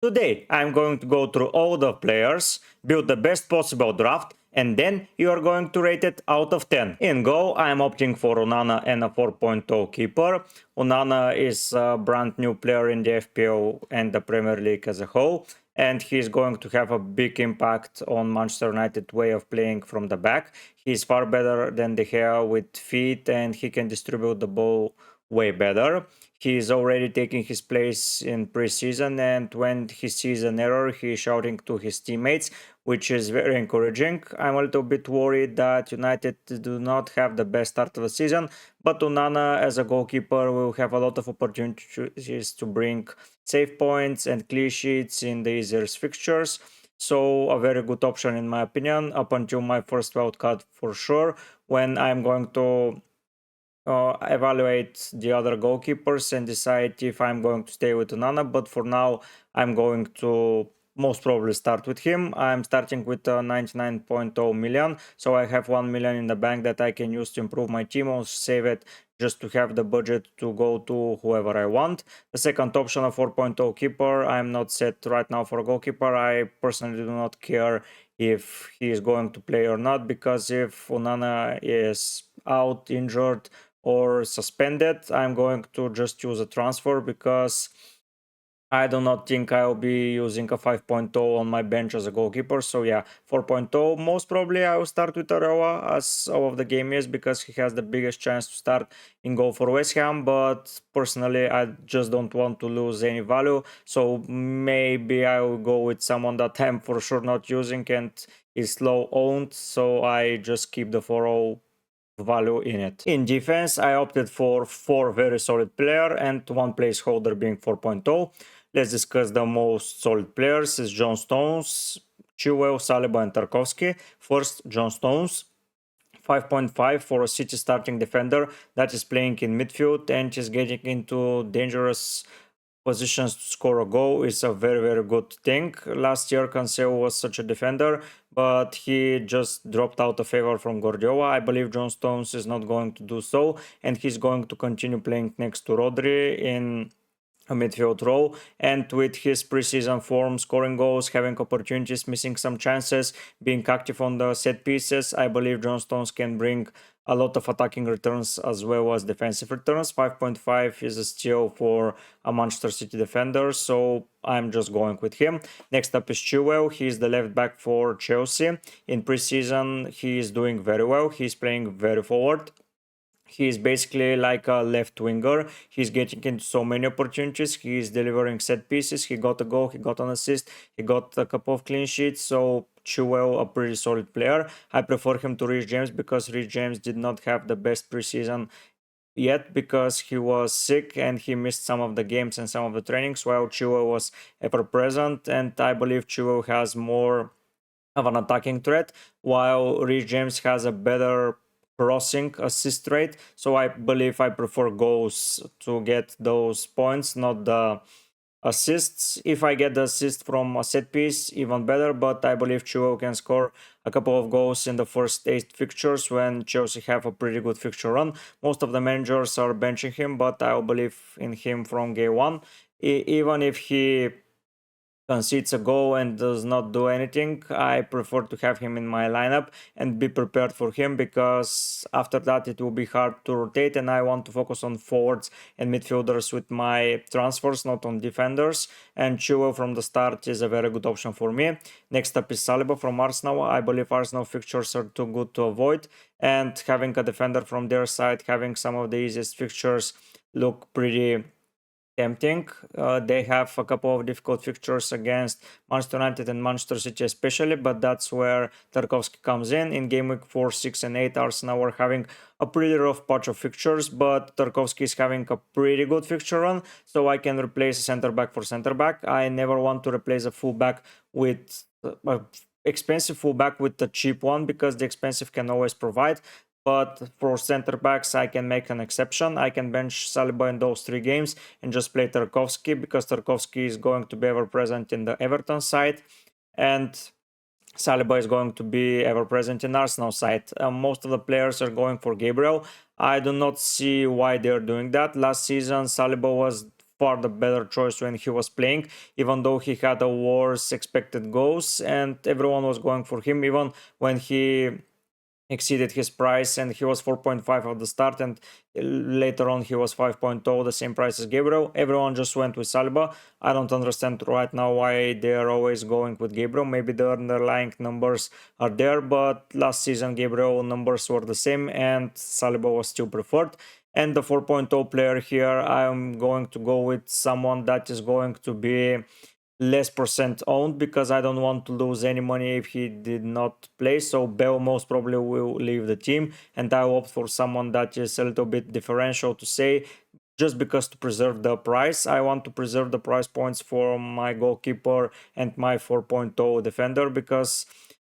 Today, I'm going to go through all the players, build the best possible draft, and then you are going to rate it out of 10. In goal, I'm opting for Onana and a 4.0 keeper. Onana is a brand new player in the FPL and the Premier League as a whole, and he's going to have a big impact on Manchester United way of playing from the back. He's far better than De Gea with feet, and he can distribute the ball way better. He is already taking his place in preseason, and when he sees an error, he is shouting to his teammates, which is very encouraging. I'm a little bit worried that United do not have the best start of the season, but Onana as a goalkeeper will have a lot of opportunities to bring save points and clean sheets in the easier fixtures. So a very good option in my opinion, up until my first wildcard for sure, when I'm going to evaluate the other goalkeepers and decide if I'm going to stay with Onana. But for now, I'm going to most probably start with him. I'm starting with 99.0 million, so I have 1 million in the bank that I can use to improve my team or save it just to have the budget to go to whoever I want. The second option, a 4.0 keeper, I'm not set right now for a goalkeeper. I personally do not care if he is going to play or not, because if Onana is out, injured, or suspended, I'm going to just use a transfer, because I do not think I'll be using a 5.0 on my bench as a goalkeeper. So yeah, 4.0, most probably I will start with Areola as all of the game is, because he has the biggest chance to start in goal for West Ham. But personally, I just don't want to lose any value. So maybe I will go with someone that I'm for sure not using and is low owned. So I just keep the 4.0 value in it. In defense, I opted for 4 very solid players and 1 placeholder being 4.0. Let's discuss the most solid players. It's John Stones, Chilwell, Saliba and Tarkowski. First, John Stones. 5.5 for a City starting defender that is playing in midfield and is getting into dangerous positions to score a goal is a very good thing. Last year Cancelo was such a defender, but he just dropped out of favor from Guardiola. I believe John Stones is not going to do so, and he's going to continue playing next to Rodri in a midfield role, and with his preseason form, scoring goals, having opportunities, missing some chances, being active on the set pieces, I believe John Stones can bring a lot of attacking returns as well as defensive returns. 5.5 is a steal for a Manchester City defender, so I'm just going with him. Next up is Chilwell. He's the left back for Chelsea. In preseason, he is doing very well. He's playing very forward. He's basically like a left winger. He's getting into so many opportunities. He's delivering set pieces. He got a goal, he got an assist, he got a couple of clean sheets. So Chilwell, a pretty solid player. I prefer him to Reece James, because Reece James did not have the best preseason yet, because he was sick and he missed some of the games and some of the trainings, while Chilwell was ever present. And I believe Chilwell has more of an attacking threat, while Reece James has a better crossing assist rate. So I believe I prefer goals to get those points, not the assists. If I get the assist from a set piece, even better, but I believe Chilwell can score a couple of goals in the first 8 fixtures when Chelsea have a pretty good fixture run. Most of the managers are benching him, but I believe in him from game 1. Even if he concedes a goal and does not do anything, I prefer to have him in my lineup and be prepared for him, because after that it will be hard to rotate, and I want to focus on forwards and midfielders with my transfers, not on defenders. And Chilwell from the start is a very good option for me. Next up is Saliba from Arsenal. I believe Arsenal fixtures are too good to avoid, and having a defender from their side, having some of the easiest fixtures, look pretty tempting. They have a couple of difficult fixtures against Manchester United and Manchester City especially, but that's where Tarkowski comes in. In game week 4, 6 and 8, Arsenal were having a pretty rough patch of fixtures, but Tarkowski is having a pretty good fixture run, so I can replace a center back for center back. I never want to replace a fullback with expensive fullback with the cheap one, because the expensive can always provide. But for center backs, I can make an exception. I can bench Saliba in those 3 games and just play Tarkowski, because Tarkowski is going to be ever present in the Everton side, and Saliba is going to be ever present in Arsenal side. Most of the players are going for Gabriel. I do not see why they're doing that. Last season, Saliba was far the better choice when he was playing, even though he had a worse expected goals and everyone was going for him, even when he exceeded his price, and he was 4.5 at the start, and later on he was 5.0, the same price as Gabriel. Everyone just went with Saliba. I don't understand right now why they are always going with Gabriel. Maybe the underlying numbers are there, but last season Gabriel numbers were the same and Saliba was still preferred. And the 4.0 player here, I'm going to go with someone that is going to be less percent owned, because I don't want to lose any money if he did not play. So Bell most probably will leave the team, and I opt for someone that is a little bit differential to say, just because to preserve the price. I want to preserve the price points for my goalkeeper and my 4.0 defender, because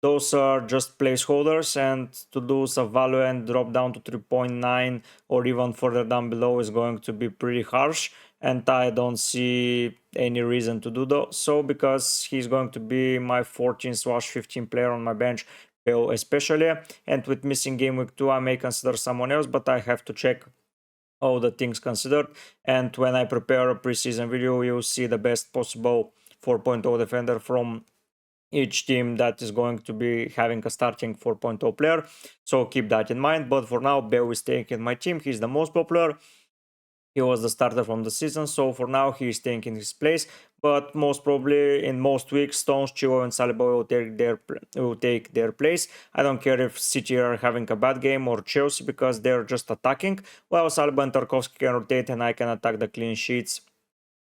those are just placeholders, and to lose a value and drop down to 3.9 or even further down below is going to be pretty harsh, and I don't see any reason to do so, because he's going to be my 14/15 player on my bench, especially. And with missing game week 2, I may consider someone else, but I have to check all the things considered. And when I prepare a preseason video, you'll see the best possible 4.0 defender from each team that is going to be having a starting 4.0 player. So keep that in mind. But for now, Bell is staying in my team. He's the most popular. He was the starter from the season, so for now he is staying in his place. But most probably in most weeks, Stones, Chilwell, and Saliba will take their place. I don't care if City are having a bad game or Chelsea, because they're just attacking. While Saliba and Tarkowski can rotate, and I can attack the clean sheets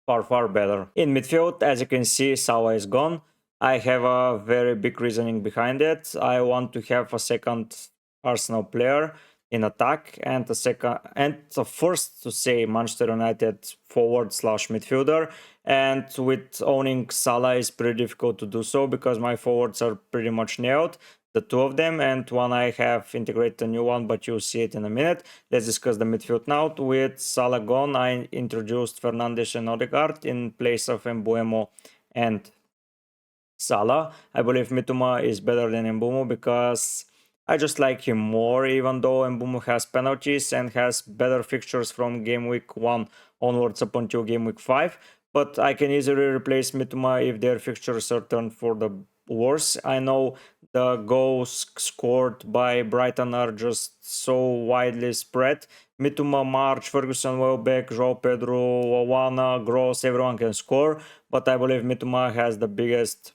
far better. In midfield, as you can see, Salah is gone. I have a very big reasoning behind it. I want to have a second Arsenal player in attack, and the first to say Manchester United forward/midfielder. And with owning Salah is pretty difficult to do so, because my forwards are pretty much nailed, the two of them, and one I have integrated a new one, but you'll see it in a minute. Let's discuss the midfield now. With Salah gone, I introduced Fernandes and Odegaard in place of Mbeumo and Salah. I believe Mitoma is better than Mbeumo, because I just like him more, even though Mbeumo has penalties and has better fixtures from game week 1 onwards up until game week 5. But I can easily replace Mitoma if their fixtures are turned for the worse. I know the goals scored by Brighton are just so widely spread. Mitoma, March, Ferguson, Welbeck, João Pedro, Owana, Gross, everyone can score. But I believe Mitoma has the biggest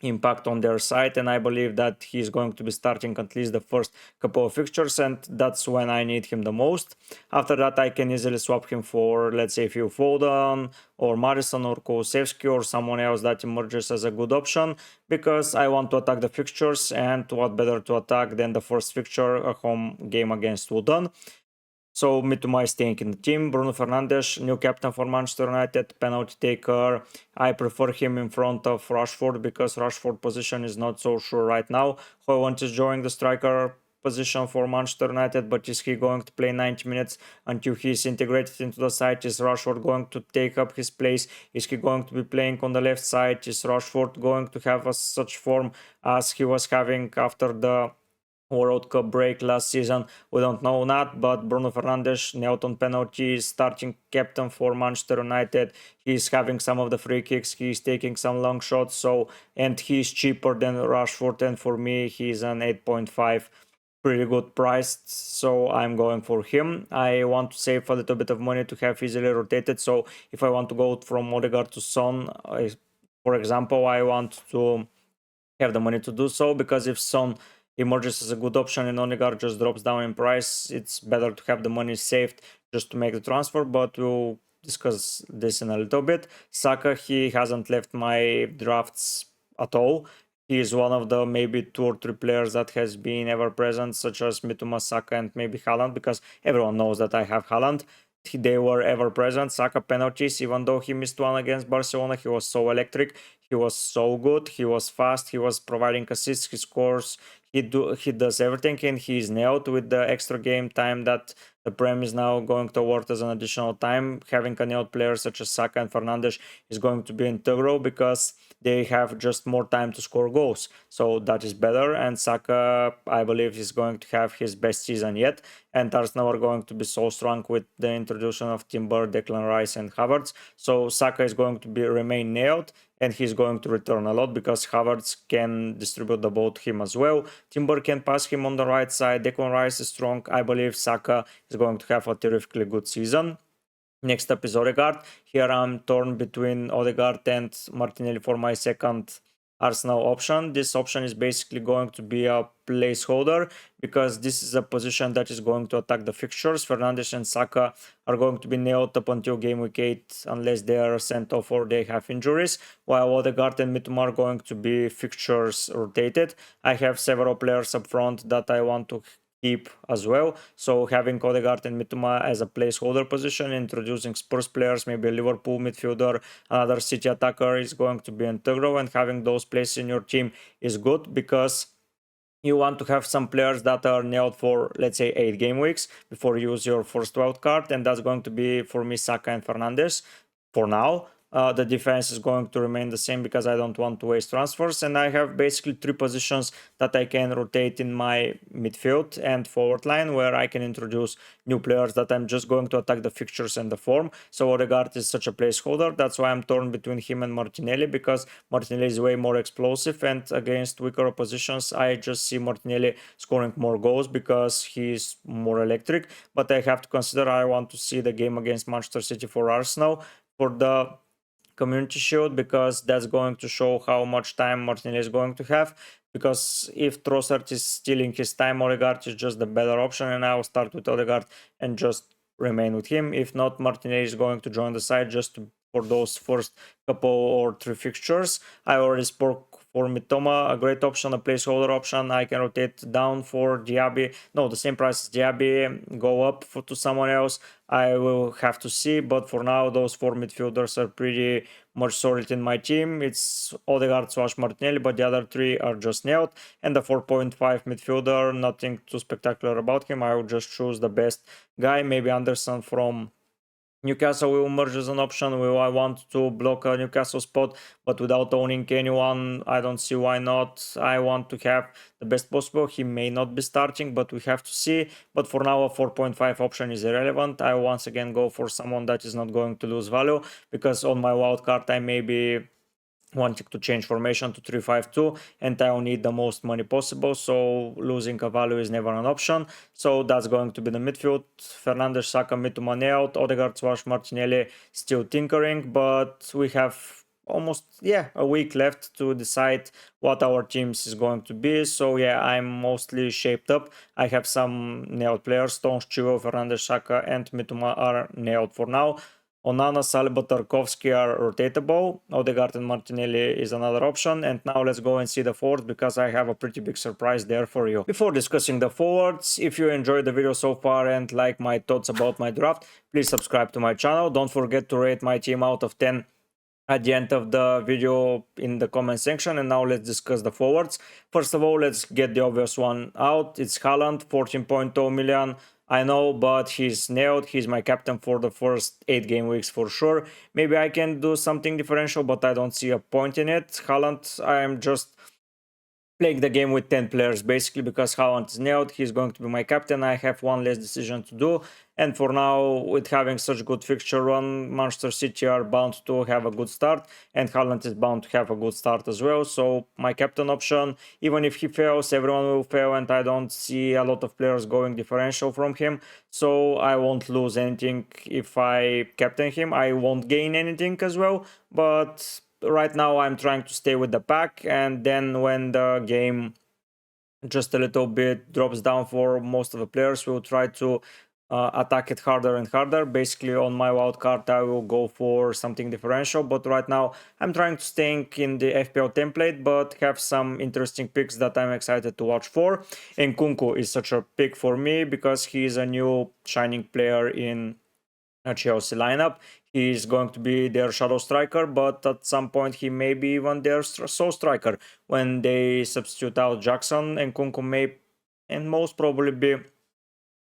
impact on their side, and I believe that he's going to be starting at least the first couple of fixtures, and that's when I need him the most. After that, I can easily swap him for, let's say, Phil Foden or Madison or Kulusevski or someone else that emerges as a good option, because I want to attack the fixtures, and what better to attack than the first fixture, a home game against Woodon. So Mitoma is staying in the team. Bruno Fernandes, new captain for Manchester United, penalty taker. I prefer him in front of Rashford, because Rashford position is not so sure right now. Højlund is joining the striker position for Manchester United, but is he going to play 90 minutes until he is integrated into the side? Is Rashford going to take up his place? Is he going to be playing on the left side? Is Rashford going to have such form as he was having after the World Cup break last season? We don't know that, but Bruno Fernandes nailed on penalties, starting captain for Manchester United. He's having some of the free kicks, he's taking some long shots, and he's cheaper than Rashford, and for me he's an 8.5, pretty good priced, so I'm going for him. I want to save a little bit of money to have easily rotated, so if I want to go from Odegaard to Son, for example, I want to have the money to do so, because if Son emerges as a good option and Odegaard just drops down in price, it's better to have the money saved just to make the transfer, but we'll discuss this in a little bit. Saka, he hasn't left my drafts at all. He is one of the maybe 2 or 3 players that has been ever present, such as Mitoma, Saka, and maybe Haaland, because everyone knows that I have Haaland. They were ever present. Saka penalties, even though he missed one against Barcelona, he was so electric, he was so good, he was fast, he was providing assists, he scores, he does everything, and he's nailed with the extra game time that the Prem is now going toward as an additional time. Having a nailed player such as Saka and Fernandes is going to be integral because they have just more time to score goals. So that is better. And Saka, I believe, is going to have his best season yet. And Arsenal are going to be so strong with the introduction of Timber, Declan Rice, and Havertz. So Saka is going to remain nailed, and he's going to return a lot because Havertz can distribute the ball to him as well. Timber can pass him on the right side. Declan Rice is strong. I believe Saka is going to have a terrifically good season. Next up is Odegaard. Here I'm torn between Odegaard and Martinelli for my second Arsenal option. This option is basically going to be a placeholder because this is a position that is going to attack the fixtures. Fernandes and Saka are going to be nailed up until game week 8 unless they are sent off or they have injuries, while Odegaard and Mitoma are going to be fixtures rotated. I have several players up front that I want to keep as well. So having Odegaard and Mitoma as a placeholder position, introducing Spurs players, maybe a Liverpool midfielder, another City attacker is going to be integral, and having those places in your team is good because you want to have some players that are nailed for, let's say, 8 game weeks before you use your first wild card, and that's going to be for me Saka and Fernandes for now. The defense is going to remain the same because I don't want to waste transfers, and I have basically 3 positions that I can rotate in my midfield and forward line where I can introduce new players that I'm just going to attack the fixtures and the form. So Odegaard is such a placeholder. That's why I'm torn between him and Martinelli, because Martinelli is way more explosive, and against weaker oppositions I just see Martinelli scoring more goals because he's more electric. But I have to consider I want to see the game against Manchester City for Arsenal for the Community Shield, because that's going to show how much time Martinelli is going to have. Because if Trossard is stealing his time, Odegaard is just the better option, and I will start with Odegaard and just remain with him. If not, Martinelli is going to join the side just for those first couple or 3 fixtures. I already spoke for Mitoma, a great option, a placeholder option. I can rotate down for Diaby. No, the same price as Diaby, go up to someone else. I will have to see, but for now, those 4 midfielders are pretty much solid in my team. It's Odegaard / Martinelli, but the other 3 are just nailed. And the 4.5 midfielder, nothing too spectacular about him. I will just choose the best guy, maybe Anderson from Newcastle will merge as an option. Will I want to block a Newcastle spot, but without owning anyone? I don't see why not. I want to have the best possible. He may not be starting, but we have to see. But for now, a 4.5 option is irrelevant. I once again go for someone that is not going to lose value, because on my wildcard I may be wanting to change formation to 3-5-2, and I will need the most money possible, so losing a value is never an option. So that's going to be the midfield. Fernandes, Saka, Mitoma nailed. Odegaard / Martinelli still tinkering, but we have almost a week left to decide what our teams is going to be. So I'm mostly shaped up. I have some nailed players. Stones, Chilwell, Fernandes, Saka, and Mitoma are nailed for now. Onana, Saliba, Tarkovsky are rotatable. Odegaard and Martinelli is another option. And now let's go and see the forwards, because I have a pretty big surprise there for you. Before discussing the forwards, if you enjoyed the video so far and like my thoughts about my draft, please subscribe to my channel. Don't forget to rate my team out of 10 at the end of the video in the comment section. And now let's discuss the forwards. First of all, let's get the obvious one out. It's Haaland, 14.0 million. I know, but he's nailed. He's my captain for the first 8 game weeks for sure. Maybe I can do something differential, but I don't see a point in it. Haaland, I am just playing the game with 10 players basically, because Haaland is nailed. He's going to be my captain. I have one less decision to do, and for now, with having such good fixture run, Manchester City are bound to have a good start, and Haaland is bound to have a good start as well. So my captain option, even if he fails, everyone will fail, and I don't see a lot of players going differential from him, so I won't lose anything if I captain him. I won't gain anything as well, but right now I'm trying to stay with the pack, and then when the game just a little bit drops down for most of the players, we'll try to attack it harder and harder. Basically on my wild card I will go for something differential, but right now I'm trying to stay in the FPL template, but have some interesting picks that I'm excited to watch for. And Nkunku is such a pick for me because he is a new shining player in a Chelsea lineup. he's going to be their shadow striker, but at some point he may be even their sole striker when they substitute out Jackson, and Nkunku may and most probably be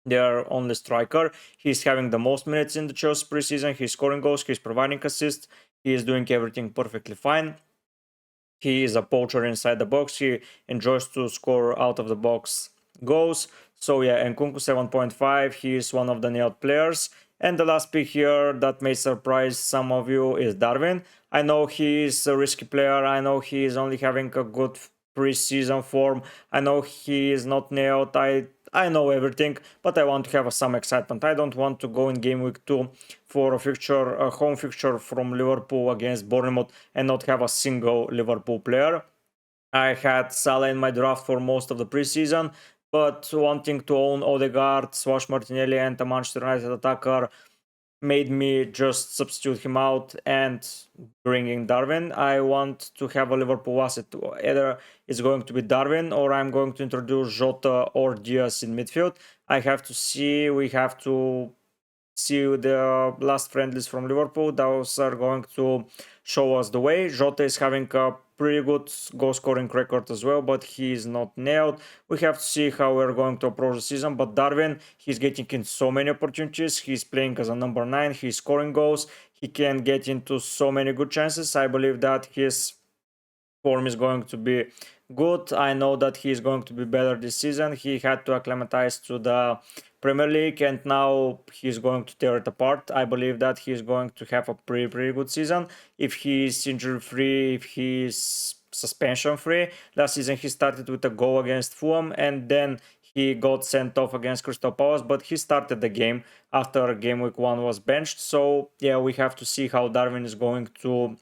their only striker. He's having the most minutes in the Chelsea preseason. He's scoring goals, he's providing assists, he is doing everything perfectly fine. He is a poacher inside the box. He enjoys to score out of the box goals. So yeah, Nkunku 7.5. He is one of the nailed players. And the last pick here that may surprise some of you is Darwin. I know he is a risky player. I know he is only having a good preseason form. I know he is not nailed. I know everything, but I want to have some excitement. I don't want to go in game week 2 for a home fixture from Liverpool against Bournemouth and not have a single Liverpool player. I had Salah in my draft for most of the preseason, but wanting to own Odegaard, Martinelli, and a Manchester United attacker made me just substitute him out and bring in Darwin. I want to have a Liverpool asset. Either it's going to be Darwin or I'm going to introduce Jota or Diaz in midfield. I have to see. We have to see the last friendlies from Liverpool. Those are going to show us the way. Jota is having a pretty good goal scoring record as well, but he is not nailed. We have to see how we're going to approach the season. But Darwin, he's getting in so many opportunities. He's playing as a number 9. He's scoring goals. He can get into so many good chances. I believe that his form is going to be good. I know that he is going to be better this season. He had to acclimatize to the Premier League and now he's going to tear it apart. I believe that he's going to have a pretty good season if he's injury free, if he's suspension free. Last season he started with a goal against Fulham and then he got sent off against Crystal Palace, but he started the game after game week 1 was benched. So yeah, we have to see how Darwin is going to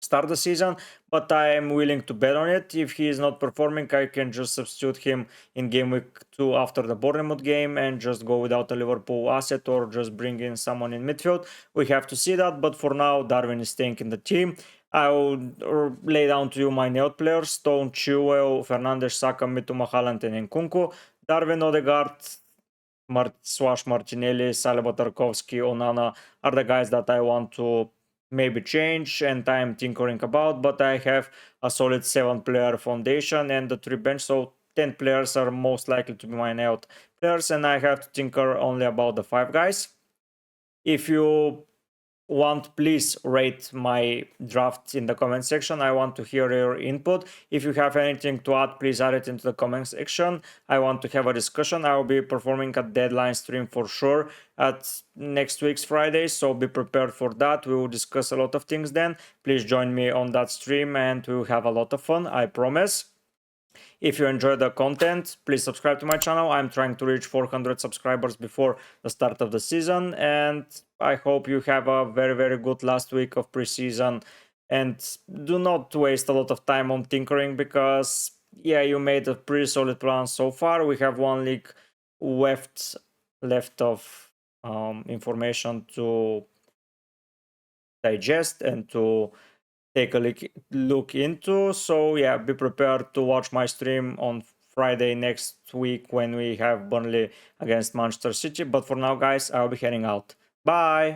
start the season, but I am willing to bet on it. If he is not performing, I can just substitute him in game week 2 after the Bournemouth game and just go without a Liverpool asset or just bring in someone in midfield. We have to see that, but for now, Darwin is staying in the team. I will lay down to you my nailed players: Stone, Chilwell, Fernandes, Saka, Mitoma, Haaland, and Nkunku. Darwin, Odegaard, Martinelli, Saliba, Tarkovsky, Onana are the guys that I want to maybe change and I'm tinkering about, but I have a solid 7-player foundation and the 3 bench, so 10 players are most likely to be my nailed players, and I have to tinker only about the 5 guys. If you want, please rate my draft in the comment section. I want to hear your input. If you have anything to add, please add it into the comment section. I want to have a discussion. I will be performing a deadline stream for sure at next week's Friday, so be prepared for that. We will discuss a lot of things then. Please join me on that stream and we will have a lot of fun, I promise. If you enjoy the content, please subscribe to my channel. I'm trying to reach 400 subscribers before the start of the season, and I hope you have a very good last week of preseason, and do not waste a lot of time on tinkering because yeah, you made a pretty solid plan so far. We have 1 league left of information to digest and to take a look into. So yeah, be prepared to watch my stream on Friday next week when we have Burnley against Manchester City. But for now, guys, I'll be heading out. Bye!